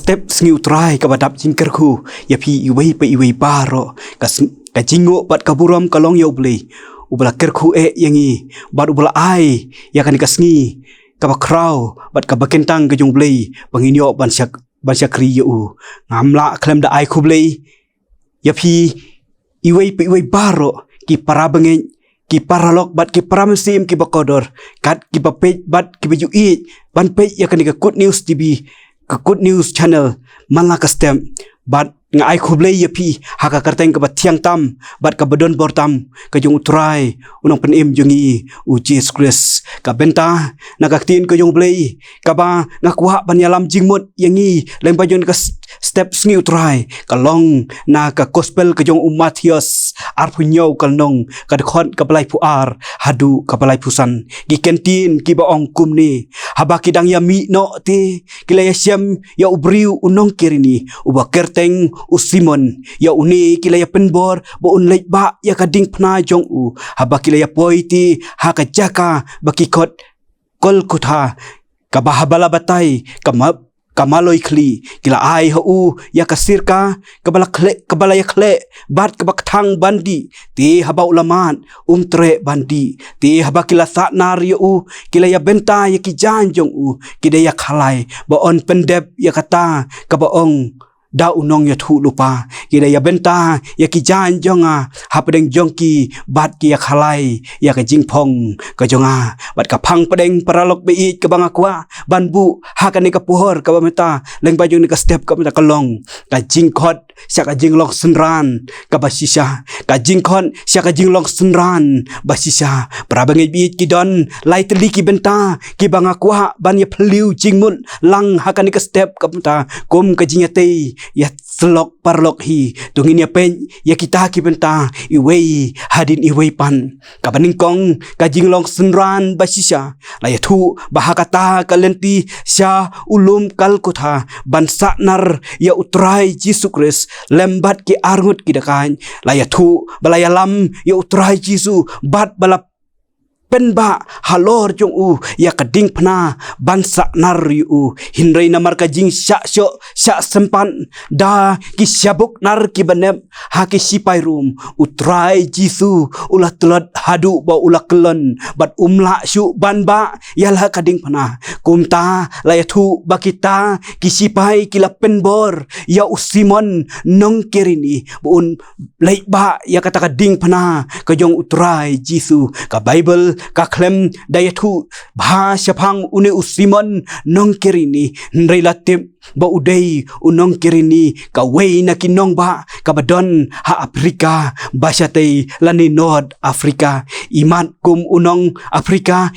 step sengi utrai ka badap jingkerku ya pi iwei pe iwei baro ka jingo bat kaburam kalong ya ublei ubla kerku yangi bat ubla ai ya kan ka sengi ka bakrau bat ka bakentang ka jong blei banginyo ban syakri yu ngamla klem da ai ku blei ya pi iwei pe iwei baro ki para bengen ki paralok bat ki pramesim ki bakodor kat ki bapej bat ki baju i ban pe ya kan ka good news tv ka good news channel manla ka stem bat nga ai khublei ya pi haka karteng ka batiang tam bat ka badon bortam ka jong utrai unong penim jongi u Jesus Christ ka benta na ka tin ka jong blei ka ba nga kuha banyalam jingmut yangi leng bajon ka step sngi utrai ka long na ka gospel ka jong Mathias arpunyo kalnong ka dekhon ka balai puar hadu ka balai pusan ki kentin ki ba ong kumni haba kidang ya mi no ti kilaya syam ya ubriu unong kirini uba kerteng u Simon ya uni kilaya penbor bo unleit ba ya kading pna jong u haba kilaya poiti haka jaka bakikot kolkutha ka bahabala batai kamaloi khli kila ai hu ya kasirka kabala ya khle bat kabakthang bandi ti haba ulaman umtre bandi ti haba kila satnar yu kila ya benta ya ki janjong u kidaya khalai ba on pendep ya kata ka ba ong da unong ya thu lupa kida ya benta ya ki jan jonga hapdeng jongki bat ki ya khalai ya ka jingphong ka jonga bat ka phang padeng paralok be i ka banga kwa banbu ha ka ni ka pohor ka bameta leng bajung ni ka step ka meta kalong ka jingkhot sya ka jinglong senran ka basisha ka jingkhon sya ka jinglong senran basisha prabangi bi ki don lai teli ki benta ki banga kwa ban ya phliu jingmun lang ha ka ni ka step ka meta kom ka jinyate ya selok parlok hi tungin ya pen ya kita ki benta iwei hadin iwei pan ka baningkong ka jinglong senran basisha la ya thu bahakata kalenti sya ulum kalkutha bansa nar ya utrai Jesus Christ lembat ki arngut ki dakan la ya thu balaya lam ya utrai Jesus bat balap penba halor jong u ya kading pna bansa nar yu hinrei namar ka jing sya sempan da ki syabuk nar ki banem ha ki sipai rum utrai jisu ulah telat hadu ba ulah kelon bat umla syu banba yalah kading pna kumta la ya thu bakita ki sipai ki la penbor ya usimon nong kerini bun leiba ya kata kading pna ka jong utrai jisu ka bible ka klem daya thu bha syapang une usimon nong kerini nreilatip ba udai unong kerini ka wei na kinong ba ka badon ha Afrika basyatei lani North Afrika iman kum unong Afrika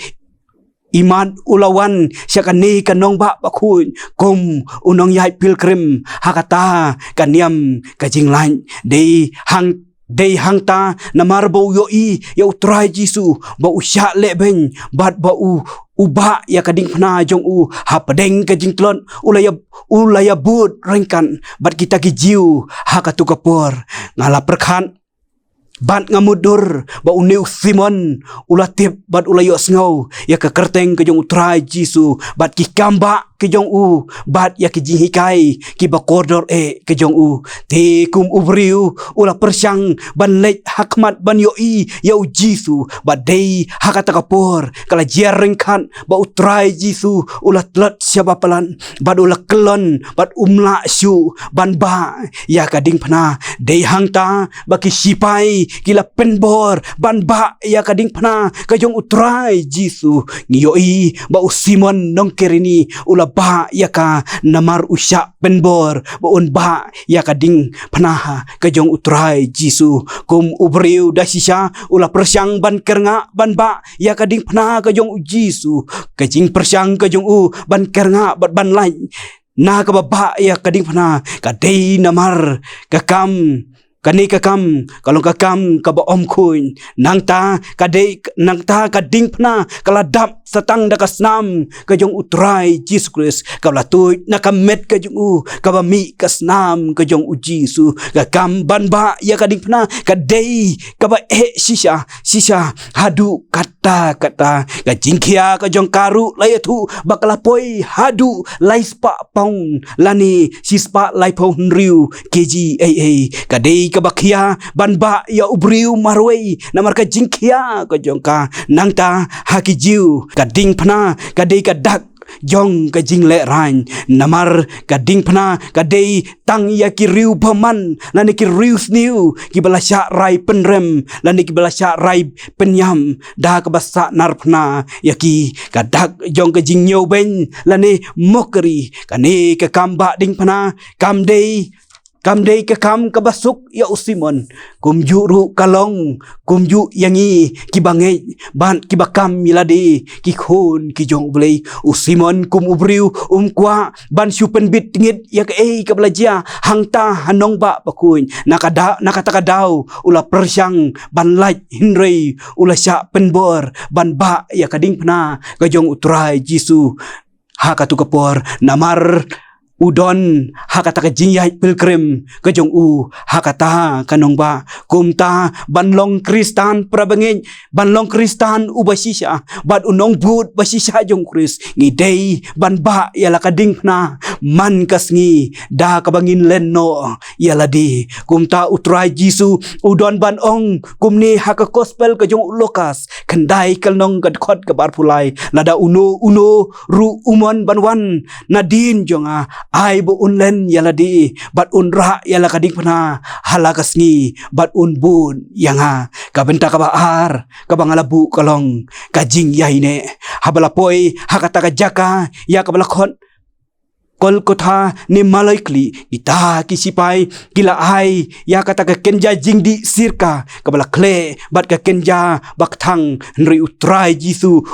iman ulawan syakani kanong ba bakun kum unong yai pilgrim hakata kaniam kajinglan dei hangta namar bau yoi ya utrai jisu bau syak leben bat bau uba ya kading pna jong u ha padeng ka jingtlon ulaya but rengkan bat kita ki jiu ha ka tukapor ngala perkhan bat ngamudur ba uneu Simon ulatip bat ulayo sngo ya ka kerteng ka jong utrai jisu bat ki kamba ke jong u bat ya ki jinghikai ki bakodor ke jong u te kum ubriu ula persyang ban leit hakmat ban yoi ya jisu bat dei hakata kapor kala jerengkan ba utrai jisu ula tlat syaba pelan bat ula kelon bat umla syu ban ba ya kading pna dei hangta ba ki sipai kila penbor ban ba ya kading pna ka jong utrai jisu ngiyoi ba usimon nong kerini ula ba ya ka namar usya penbor boon ba ya kading panaha ka jong utrai jisu kum ubriu dasisha ula persyang ban kernga ban ba ya kading panaha ka jong jisu kajing persyang ka jong u ban kernga bat ban lain na ka baba ya kading panaha ka dei namar ka kam kani kakam kalong kakam kaba om kuin nang ta kadei nang ta kading pna kaladap satang dakasnam kajong utrai Jesus Christ kalatui nakamet kajong u kabami kasnam kajong u Jesus kakam banba ya kading pna kadei kaba shisha hadu kata kajingkia kajong karu layatu bakalapoi hadu laispa paun lani sispa laipon riu KGAA kadei kabakia banba ya ubriu marwei namar kajingkia kajongka nangta hakijiu kading pna kadei kadak jong kajing le rain namar kading pna kadei tang ya kiriu paman lani kiriu sniu kibalasya rai penrem lani kibalasya rai penyam dah kabasa narpna yaki kadak jong kajing nyau ben lani mokeri kani ke kamba ding pna kamdei ke kam kabasuk ya usimon kumju ru kalong kumju yangi kibangai ban kibakam milade kikhon kijong blei usimon kum ubriu kwa ban supen bit tingit ya ke kablaja hangta hanong ba pakuin nakatakadaw ula persyang ban lait hinrei ula sya penbor ban ba ya kading pna kajong utrai jisu hakatu kapor namar udon hakata ka jingyai pilgrim kajong u hakata kanong ba kumta banlong kristan prabangin banlong kristan ubasisya bad unong bud basisya jong kris ngidei banba yala kading na man kasngi da kabangin lenno yala di kumta utrai jisu udon banong kumni haka gospel kajong lokas kendai kalnong kadkhot kabar pulai lada uno ru umon banwan nadin jonga ai bu unlen yala di bat unra yala kading pna halakasngi bat unbun yanga kabenta kabaar kabangalabu kalong kajing yaine habalapoi hakata kajaka ya kabalakon Kolkota ni malaikli ita kisipai kila ai ya kata ke kenja jingdi sirka kabala kle bat ke kenja baktang nri utrai jisu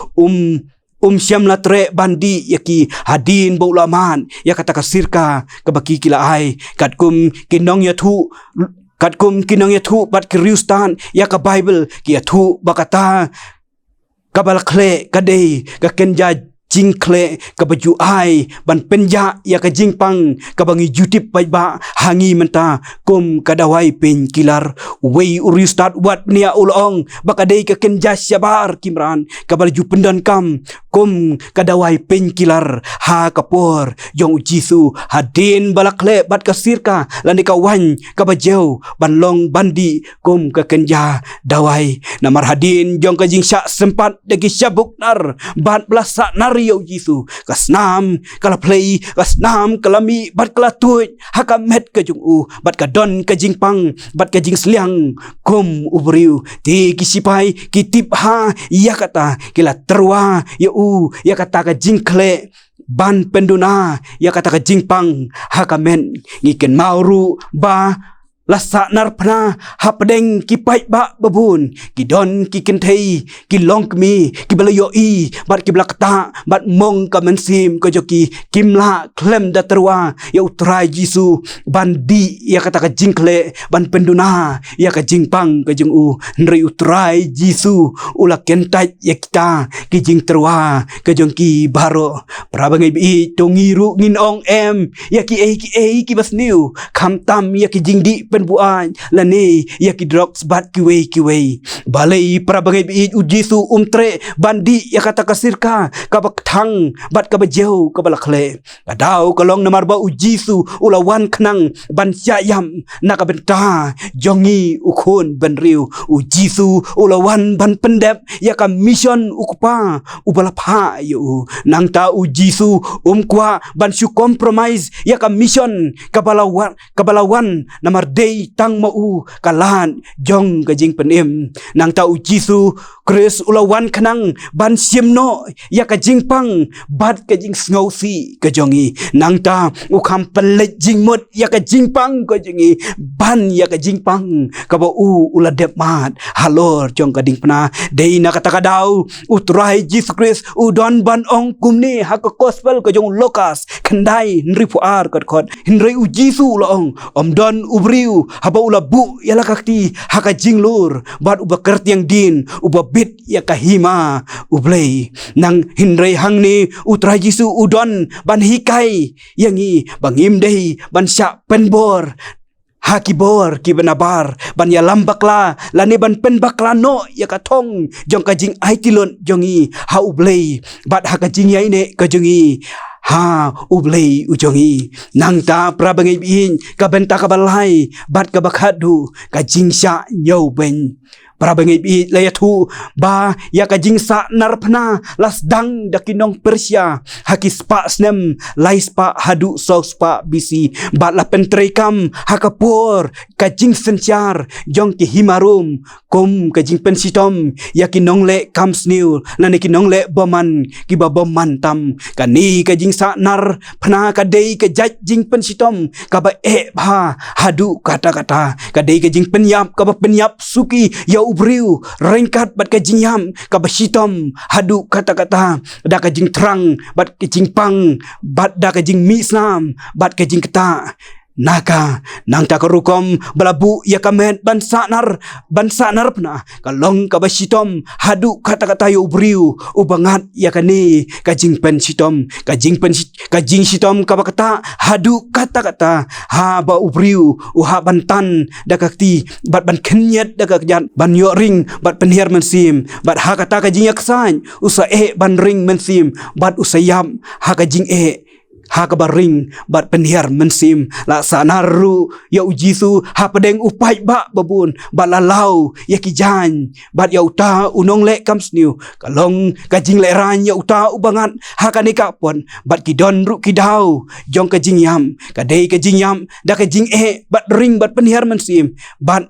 syam latre bandi yaki hadin baulaman ya kata kasirka kabaki kila ai katkum kinong yatu bat kriustan ya ka bible ki yatu bakata kabal kle kadei ka kenja jingkle kabaju ai ban penja ya ka jingpang kabangi jutip ba hangi menta kum kadawai pen kilar wei urustat wat nia ulong bakadei ka kenja syabar kimran kabal ju pendan kam kum kadawai pen kilar ha kapor jong jisu hadin balakle bat kasirka lani kawan kabajeu banlong bandi kum ka kenja dawai namar hadin jong ka jing syak sempat dagi syabuk nar bat belasa nar yo jisu kasnam kala play kasnam kalami bat kala tuit hakamet ka jung u bat ka don ka jingpang bat ka jing sliang kum ubriu ti kisipai kitip ha ya kata kila terwa ya u ya kata ka jingkle ban penduna ya kata ka jingpang hakamen ngiken mauru ba lasa narpna hapdeng kipai ba babun kidon kikentei kilong kmi kibalayo i bat kiblakta bat mong kamensim kojoki kimla klem daterwa ya utrai jisu bandi ya kata ka jingkle ban penduna ya ka jingpang kajung u nri utrai jisu ula kentai ya kita kijing terwa kajong ki baro prabangai bi tongiru nginong em ya ki basniu kamtam ya ki jingdi penbuan lani ya ki drops bat kiwei balai prabangai bi ujisu umtre bandi ya kata kasirka kabak thang bat kabajeu kabalakle kadau kalong namar ba ujisu ulawan khnang ban syayam nakabenta jongi ukun benriu ujisu ulawan ban pendep ya ka mission ukupa ubalapha yu nangta ujisu kwa ban su compromise ya ka mission kabalawan namar day tang mau kalan jong kajing penim nang tau jisu Chris ulawan kanang ban siemno ya kajing pang bat kajing sngosi kajongi nang ta ukam pelet jing mot ya kajing pang kajongi ban ya kajing pang kaba uladep mat halor jong kading pna dei na kata kadau utrai Jesus Christ udon ban ong kumni hak gospel kajong lokas kendai nripuar kot hinrei ujisu ulong om don ubriu ubriu haba ulabu ya lakakti haka jinglur bat uba kertiang din uba bit ya kahima ublei nang hindrei hangni utra jisu udon ban hikai yangi bangim dei ban sya penbor Hakibor kibanabar ban ya lambakla lani ban penbakla no ya katong jong kajing aitilon jongi ha ublei bat ha kajing ya ine kajongi ha ublei ujongi nang ta prabangai bin kabenta kabalai bat kabakadu kajing sya nyau ben prabangai bi layatu ba ya kajing sa narpna lasdang dakinong Persia hakispa snem laispa hadu sospa bisi bat la pentrekam hakapor kajing sencar jong ki himarum kom kajing pensitom ya kinong le kam sniul nani kinong le boman ki babom tam kani kajing sa nar pna kadei ke jing pensitom kaba bha hadu kata-kata kadei kajing penyap kaba penyap suki ya ubriu rengkat bat kajing yam kabasitom hadu kata-kata da kajing terang bat kajing pang bat da kajing misnam bat kajing keta naka nang takarukom balabu ya kamet bansa nar pna kalong kabasitom hadu kata-kata yo ubriu ubangat ya kani kajing pensitom kajing sitom kabakata hadu kata-kata ha ba ubriu uha bantan dakakti bat ban kenyet dakakjan ban yo ring bat penher mensim bat ha kata kajing yaksan usa ban ring mensim bat usayam ha kajing ha kabaring bat penhiar mensim la sanaru ya ujisu ha pedeng upai ba babun balalau ya kijan bat ya uta unong le kamsniu kalong kajing le ran ya uta ubangan ha kanika pon bat kidon ru kidau jong kajing yam kadei kajing yam da kajing bat ring bat penhiar mensim bat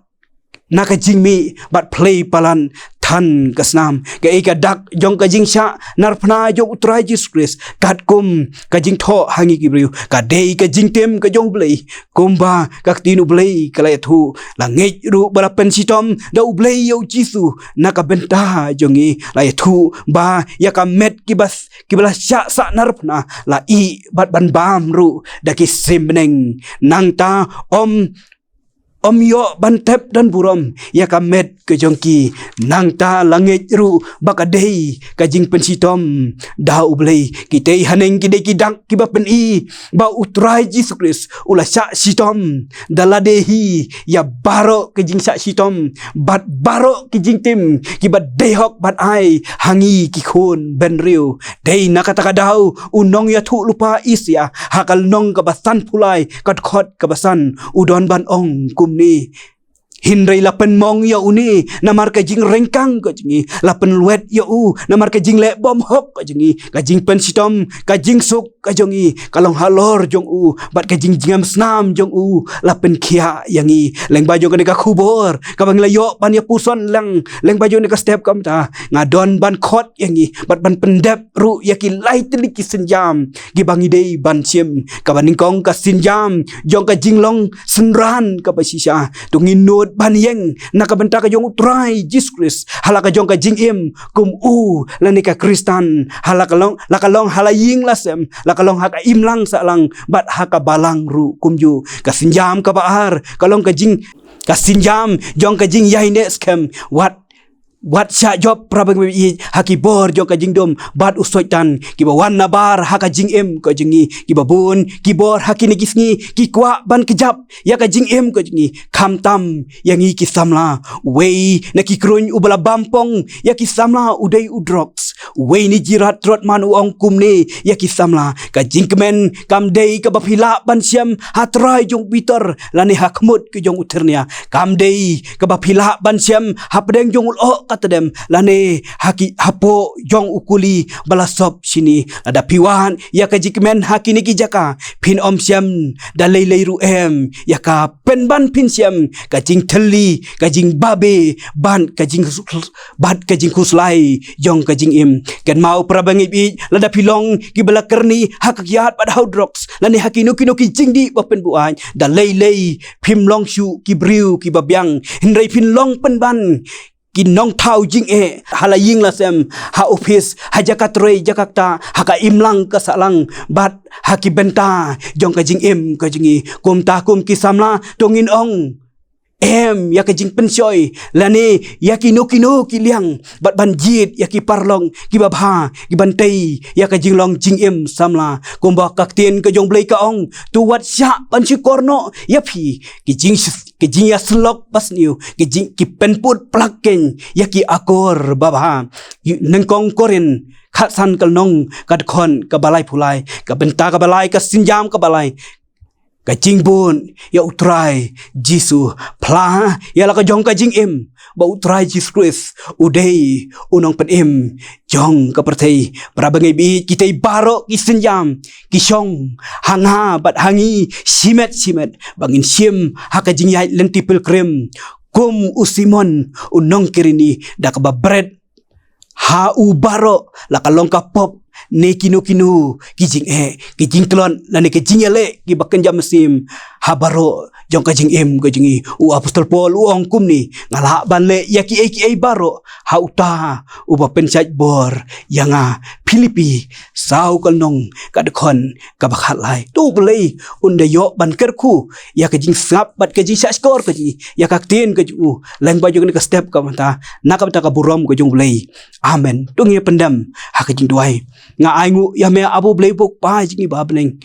na kajing mi bat play palan tan kasnam ke ika dak jong kajing sya narpna jong utrai Jesus Christ kat kum kajing tho hangi kibriu kadei kajing tem ka jong blei kumba kaktinu blei kalai thu langej ru bala pensitom da ublei yo jisu naka benta jongi lai thu ba ya kamet kibas kibala sya sa narpna la I bat ban bam ru daki simneng nangta om yo bantep dan burom ya kamet ke jongki nang ta langit ru bakadei kajing pensitom da ublei kitei haneng kidei kidak kiba peni ba utrai Jesus Christ ula sya sitom daladehi ya baro kajing sya sitom bat baro kijing tim kiba dehok bat ai hangi kikun benriu dei nakatakadau unong ya thu lupa isya hakal nong kabasan pulai katkot kabasan udon ban ong ni hindrai lapen mong ya uni namar kajing rengkang kajingi lapen luet ya namar kajing le bom hop kajingi kajing pensitom kajing suk kajongi kalong halor jong bat kajing jingam snam jong lapen kia yangi leng baju ka kubor kabang layo pan ya puson leng baju ni ka step kam ta ngadon ban khot yangi bat ban pendep ru yaki lai telik senjam gibangi dei ban sim kabaning kong ka sinjam jong kajing long senran ka pasisya tungin nut ban yeng nakabenta ka jong utrai Jesus Christ halaka jong ka jing im kum lanika Kristan halakalong halaying lasem lakalong haka imlang salang bat haka balang ru kumju kasinjam ka baar kalong ka jing kasinjam jong ka jing yaine scam wat sya job prabang bi hakibor jong kajing dom bat usoitan kibawan nabar hakajing em kajingi kibabun kibor hakini kisngi kikwa ban kejap ya kajing em kajingi kamtam yangi kisamla wei nakikrun ubala bampong ya kisamla udai udrox wei ni jirat trot man uong kumne ya kisamla kajing kemen kamdei kabapila ban siam hatrai jong Peter lani hakmut ke jong uternia kamdei kabapila ban siam hapdeng jong kata dem lane haki hapo jong ukuli balasop sini ada piwan ya kajikmen haki niki jaka pin om siam dalai leiru em ya ka penban pin siam kajing teli kajing babe ban kajing bat kajing kuslai jong kajing im kan mau prabangi bi lada pilong ki bala kerni hakiat pad haudrox lane haki nuki jingdi bapen buan dalai lei pim long shu ki briu ki babyang hindrai pin long penban kinong tau jing halaying la sem ha office ha jakatrei Jakarta ha ka imlang ka salang bat ha ki benta jong ka jing ka jingi kum ta kum ki samla tongin ong ya ka jing pensoy lani ya ki no ki liang bat banjit ya ki parlong ki babha ki bantai ya ka jing long jing samla kum ba ka tien ka jong blai ka ong tu wat sya pan si korno ya phi ki jing ya slok pas niu ki jing ki penput plaken ya ki akor babha nang kong korin khat san kal nong kad khon ka balai phulai ka benta ka balai ka sinjam ka balai ka jing bun ya utrai Jisu pla ya la ka jong ka jing ba utrai Jesus Christ udai unong pen jong ka perthei prabangai bi kita baro ki sinjam ki shong hanga bat hangi simet bangin sim ha ka jing ya lenti pilgrim kum usimon unong kirini da ka ba bread ha u baro la ka long ka pop ne kinu ki jing klon na ne ki jing ele ki bakan jam sim habaro jong ka jing u apostol Paul u ong kum ni ngala ban le ya ki baro ha uta u ba pensat bor yanga Filipi sau kal nong ka dekon ka bakhat lai tu belai unda yo ban kerku ya ka jing sap bat ka jing sa skor ka jing ya ka tin ka ju leng ba jong ka step ka mata nak ka burom ka jong belai amen tu ngi pendam ha ka jing duai nga aingu ya me abu blai buk pa jingi ba beneng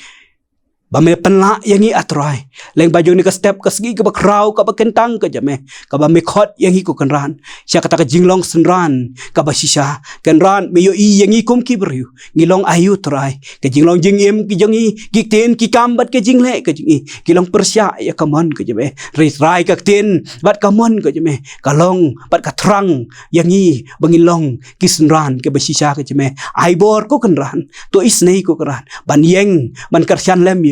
ba me penla yangi atrai leng baju ni ka step ka segi ka bakrau ka bakentang ka jame ka ba me khot yangi ko kanran sia kata ka jinglong senran ka ba sisa kanran me yo i yangi kum ki bru ngilong ayu trai ka jinglong jingim ki jangi ki ten ki kambat ka jingle ka jingi kilong persya ya kamon ka jame rai ka ten bat kamon ka jame kalong bat ka trang yangi bangilong ki senran ka ba sisa ka jame ai bor ko kanran to isnei ko kanran ban yeng ban karsan lem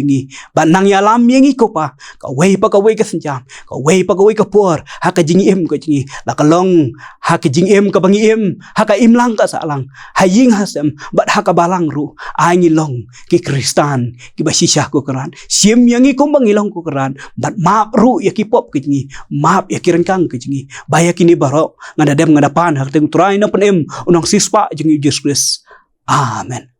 ban nang yalam yang iko pa ka wei ka senjam ka wei ka por ha ka jing ka jingi la ka long ha ka jing ka bangi ha ka imlang ka salang ha ying hasem bat ha ka balang ru angi long ki kristan ki basisha ko karan sim yang iko bangi long ko karan bat map ru ya ki pop ka jingi map ya ki rengkang ka jingi baya kini baro ngada dem ngada pan ha teng trai na penem unang sispa jingi Jesus Christ amen.